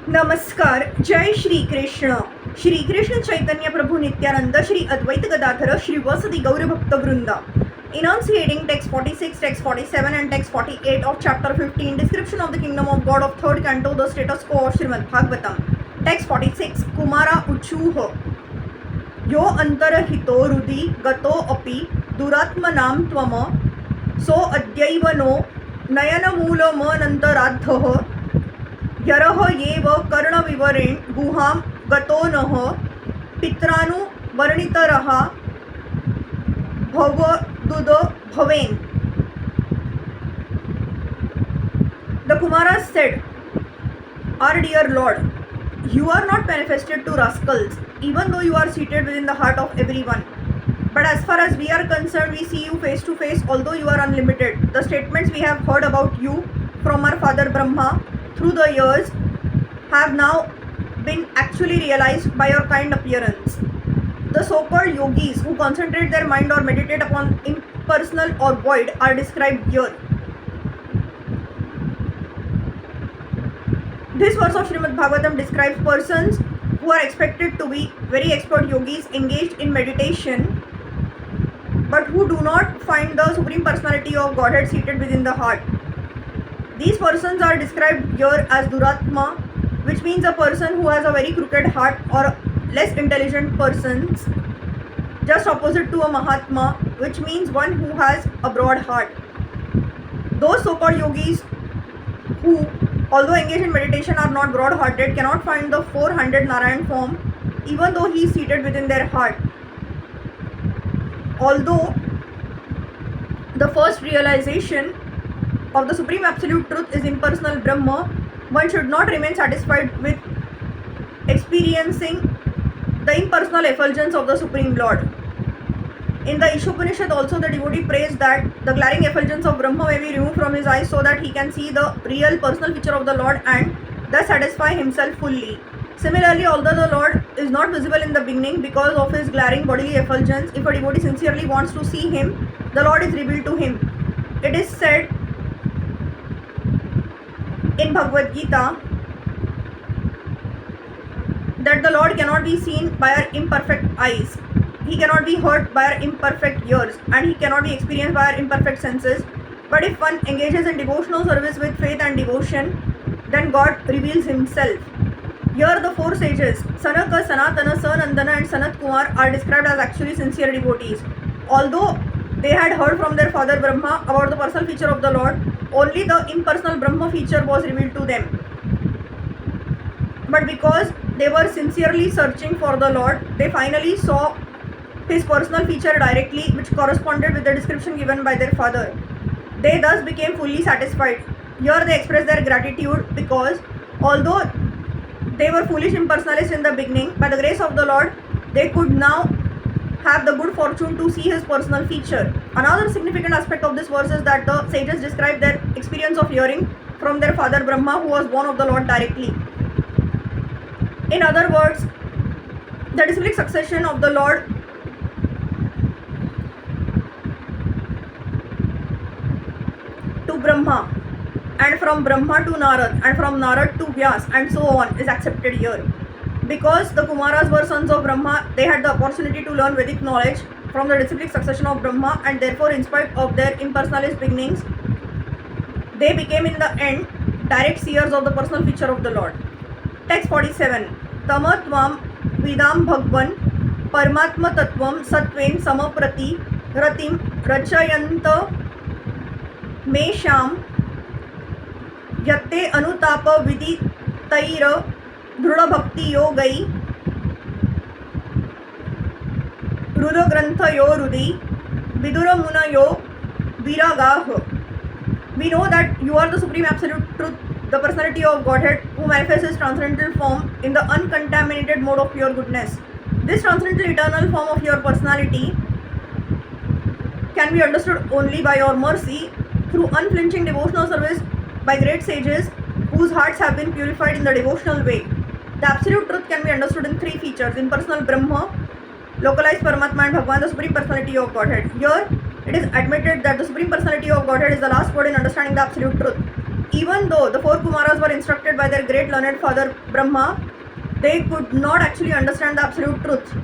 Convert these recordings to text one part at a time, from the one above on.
नमस्कार. जय श्री कृष्ण. श्री कृष्ण चैतन्य प्रभु नित्यानंद, श्री अद्वैत गदाधर, श्री वसति गौर भक्त वृंदा. Enunciating text 46, text 47 and text 48 of chapter 15, description of the kingdom of God of third canto, the status quo of Srimad Bhagavatam. Text 46. Kumara uchuh यो अंतरहितो हृदि गतो अपि दुरात्मनां त्वम सो अद्यैव नो नयनमूलमनन्तराद्धः यरः येव कर्णविवरेण गुहां गतो नः पित्रानुवर्णितरः भवदुद भवेन्. The Kumaras said, "Our dear Lord, you are not manifested to rascals, even though you are seated within the heart of everyone. But as far as we are concerned, we see you face to face, although you are unlimited. The statements we have heard about you from our father Brahma through the years have now been actually realized by your kind appearance. The so-called yogis who concentrate their mind or meditate upon impersonal or void are described here." This verse of Srimad Bhagavatam describes persons who are expected to be very expert yogis engaged in meditation, but who do not find the Supreme Personality of Godhead seated within the heart. These persons are described here as Duratma, which means a person who has a very crooked heart, or less intelligent persons, just opposite to a Mahatma, which means one who has a broad heart. Those so-called yogis who, although engaged in meditation, are not broad-hearted, cannot find the four-handed Narayan form, even though he is seated within their heart. Although the first realization of the Supreme Absolute Truth is impersonal Brahma, one should not remain satisfied with experiencing the impersonal effulgence of the Supreme Lord. In the Ishopanishad also, the devotee prays that the glaring effulgence of Brahma may be removed from his eyes so that he can see the real personal feature of the Lord and thus satisfy himself fully. Similarly, although the Lord is not visible in the beginning because of his glaring bodily effulgence, if a devotee sincerely wants to see him, the Lord is revealed to him. It is said in Bhagavad Gita that the Lord cannot be seen by our imperfect eyes, he cannot be heard by our imperfect ears, and he cannot be experienced by our imperfect senses. But if one engages in devotional service with faith and devotion, then God reveals himself. Here the four sages, Sanaka, Sanatana, Sanandana and Sanat Kumar, are described as actually sincere devotees. Although they had heard from their father Brahma about the personal feature of the Lord, only the impersonal Brahma feature was revealed to them. But because they were sincerely searching for the Lord, they finally saw his personal feature directly, which corresponded with the description given by their father. They thus became fully satisfied. Here they express their gratitude because although they were foolish impersonalists in the beginning, by the grace of the Lord, they could now have the good fortune to see his personal feature. Another significant aspect of this verse is that the sages describe their experience of hearing from their father Brahma, who was born of the Lord directly. In other words, the disciplic succession of the Lord to Brahma, and from Brahma to Narad, and from Narad to Vyas, and so on is accepted here. Because the Kumaras were sons of Brahma, they had the opportunity to learn Vedic knowledge from the disciplic succession of Brahma, and therefore, in spite of their impersonalist beginnings, they became in the end direct seers of the personal feature of the Lord. Text 47. Tama tvam vidam bhagwan parmatma tattvam satven samaprati ratim rachayanta me sham yatte anutapa viditaira दृढ़ भक्ति योगई रुद्र ग्रंथ यो रुदि विदुर मुन यो विरागाह. We know that you are the Supreme Absolute Truth, the Personality of Godhead, who manifests his transcendental form in the uncontaminated mode of pure goodness. This transcendental eternal form of your personality can be understood only by your mercy through unflinching devotional service by great sages whose hearts have been purified in the devotional way. The Absolute Truth can be understood in three features: impersonal Brahma, localized Paramatma, and Bhagavan, the Supreme Personality of Godhead. Here, it is admitted that the Supreme Personality of Godhead is the last word in understanding the Absolute Truth. Even though the four Kumaras were instructed by their great learned father Brahma, they could not actually understand the absolute truth.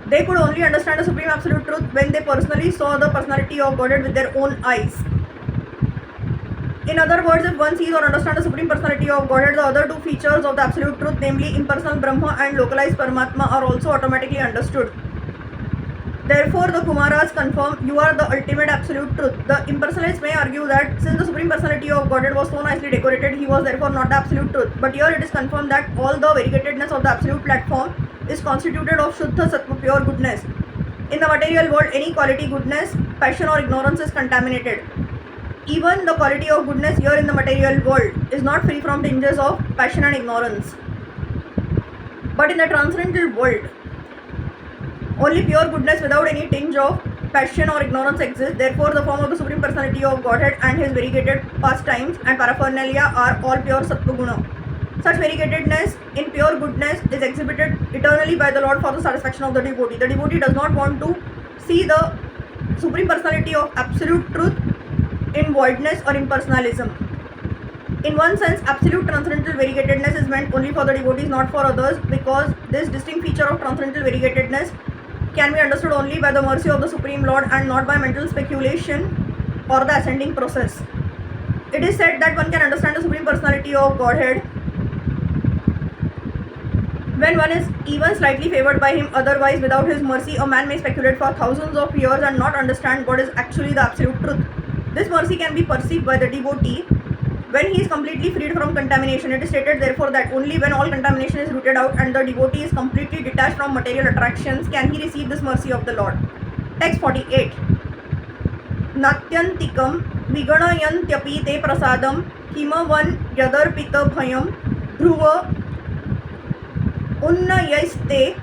They could only understand the supreme absolute truth when they personally saw the personality of Godhead with their own eyes. In other words, if one sees or understands the supreme personality of Godhead, the other two features of the absolute truth, namely impersonal Brahma and localized Paramatma, are also automatically understood. Therefore, the Kumaras confirm you are the ultimate absolute truth. The impersonalists may argue that since the supreme personality of Godhead was so nicely decorated, he was therefore not the absolute truth. But here it is confirmed that all the variegatedness of the absolute platform is constituted of Shuddha Sattva, pure goodness. In the material world, any quality goodness, passion or ignorance is contaminated. Even the quality of goodness here in the material world is not free from tinges of passion and ignorance. But in the transcendental world, only pure goodness without any tinge of passion or ignorance exists. Therefore, the form of the Supreme Personality of Godhead and his variegated pastimes and paraphernalia are all pure Sattva Guna. Such variegatedness in pure goodness is exhibited eternally by the Lord for the satisfaction of the devotee. The devotee does not want to see the Supreme Personality of Absolute Truth in voidness or impersonalism. In one sense, absolute transcendental variegatedness is meant only for the devotees, not for others, because this distinct feature of transcendental variegatedness can be understood only by the mercy of the Supreme Lord and not by mental speculation or the ascending process. It is said that one can understand the Supreme Personality of Godhead when one is even slightly favored by him. Otherwise, without his mercy, a man may speculate for thousands of years and not understand what is actually the absolute truth. This mercy can be perceived by the devotee when he is completely freed from contamination. It is stated therefore that only when all contamination is rooted out and the devotee is completely detached from material attractions can he receive this mercy of the Lord. Text 48. Natyantikam viganayantyapi te prasadam himavan yadarpita bhayam dhruva unnayaiste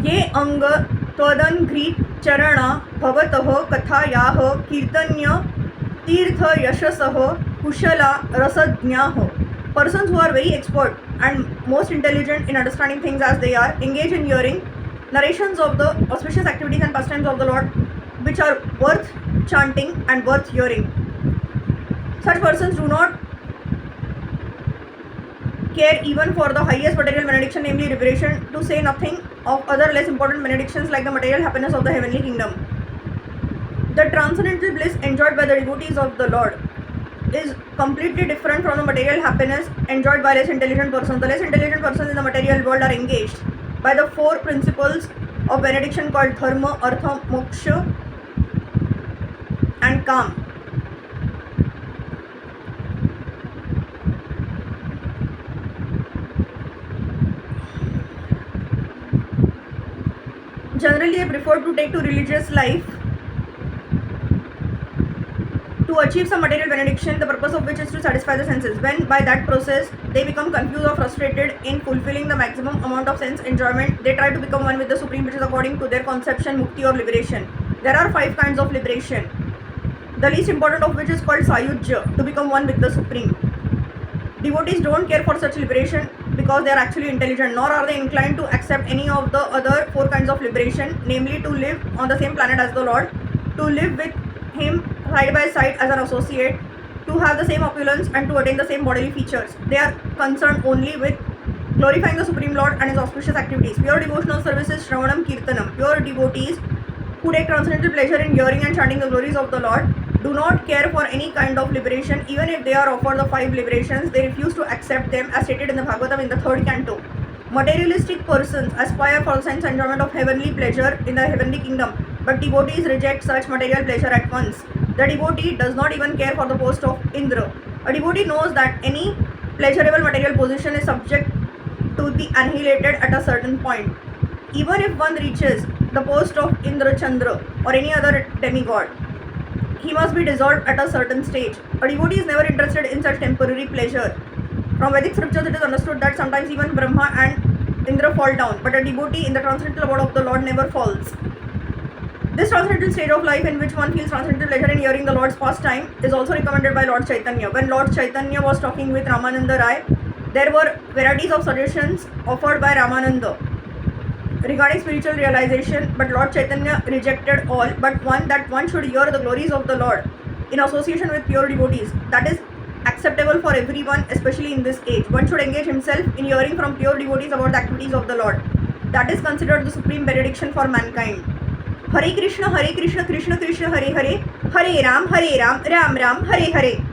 ye anga tvadanghrit charana bhavatah kathayah kirtanya tirtha yashasah kushala rasajñah. Persons who are very expert and most intelligent in understanding things as they are engage in hearing narrations of the auspicious activities and pastimes of the Lord, which are worth chanting and worth hearing. Such persons do not care even for the highest material benediction, namely liberation, to say nothing of other less important benedictions like the material happiness of the heavenly kingdom. The transcendental bliss enjoyed by the devotees of the Lord is completely different from the material happiness enjoyed by less intelligent persons. The less intelligent persons in the material world are engaged by the four principles of benediction called dharma, artha, moksha and kam. Generally, they prefer to take to religious life to achieve some material benediction, the purpose of which is to satisfy the senses. When by that process they become confused or frustrated in fulfilling the maximum amount of sense enjoyment, they try to become one with the Supreme, which is according to their conception mukti or liberation. There are 5 kinds of liberation, the least important of which is called sayujya, to become one with the Supreme. Devotees don't care for such liberation because they are actually intelligent, nor are they inclined to accept any of the other 4 kinds of liberation, namely to live on the same planet as the Lord, to live with him side by side as an associate, to have the same opulence and to attain the same bodily features. They are concerned only with glorifying the Supreme Lord and his auspicious activities. Pure devotional service is Shravanam Kirtanam. Pure devotees who take transcendental pleasure in hearing and chanting the glories of the Lord do not care for any kind of liberation. Even if they are offered the 5 liberations, they refuse to accept them, as stated in the Bhagavatam in the 3rd canto. Materialistic persons aspire for the sense enjoyment of heavenly pleasure in the heavenly kingdom, but devotees reject such material pleasure at once. The devotee does not even care for the post of Indra. A devotee knows that any pleasurable material position is subject to be annihilated at a certain point. Even if one reaches the post of Indra Chandra or any other demigod, he must be dissolved at a certain stage. A devotee is never interested in such temporary pleasure. From Vedic scriptures, it is understood that sometimes even Brahma and Indra fall down, but a devotee in the transcendental abode of the Lord never falls. This transcendental state of life in which one feels transcendental pleasure in hearing the Lord's pastime is also recommended by Lord Chaitanya. When Lord Chaitanya was talking with Ramananda Rai, there were varieties of suggestions offered by Ramananda regarding spiritual realization, but Lord Chaitanya rejected all but one, that one should hear the glories of the Lord in association with pure devotees. That is acceptable for everyone, especially in this age. One should engage himself in hearing from pure devotees about the activities of the Lord. That is considered the supreme benediction for mankind. Hare Krishna, Krishna Krishna, Hare Hare, Hare Ram, Ram Ram, Hare Hare.